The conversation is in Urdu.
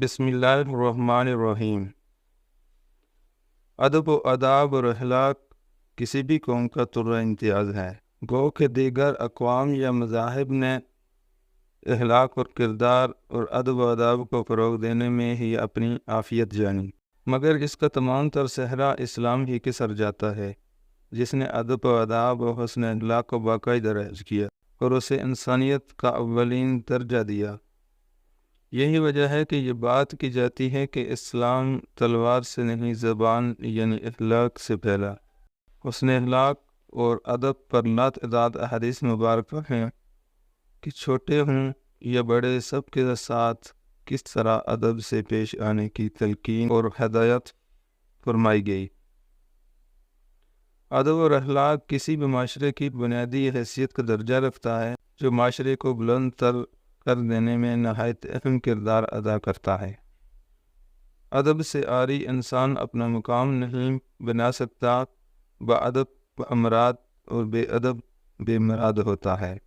بسم اللہ الرحمن الرحیم۔ ادب و آداب اور اخلاق کسی بھی قوم کا طرہ امتیاز ہے۔ گو کہ دیگر اقوام یا مذاہب نے اخلاق اور کردار اور ادب و آداب کو فروغ دینے میں ہی اپنی عافیت جانی، مگر اس کا تمام تر صحرا اسلام ہی کے سر جاتا ہے، جس نے ادب و آداب و حسن اخلاق کو باقاعدہ رائج کیا اور اسے انسانیت کا اولین درجہ دیا۔ یہی وجہ ہے کہ یہ بات کی جاتی ہے کہ اسلام تلوار سے نہیں، زبان یعنی اخلاق سے پھیلا۔ حسن اخلاق اور ادب پر لاتعداد احادیث مبارکہ ہیں کہ چھوٹے ہوں یا بڑے سب کے ساتھ کس طرح ادب سے پیش آنے کی تلقین اور ہدایت فرمائی گئی۔ ادب اور اخلاق کسی بھی معاشرے کی بنیادی حیثیت کا درجہ رکھتا ہے، جو معاشرے کو بلند تر کر دینے میں نہایت اہم کردار ادا کرتا ہے۔ ادب سے عاری انسان اپنا مقام نہیں بنا سکتا، با ادب امراد اور بے ادب بے مراد ہوتا ہے۔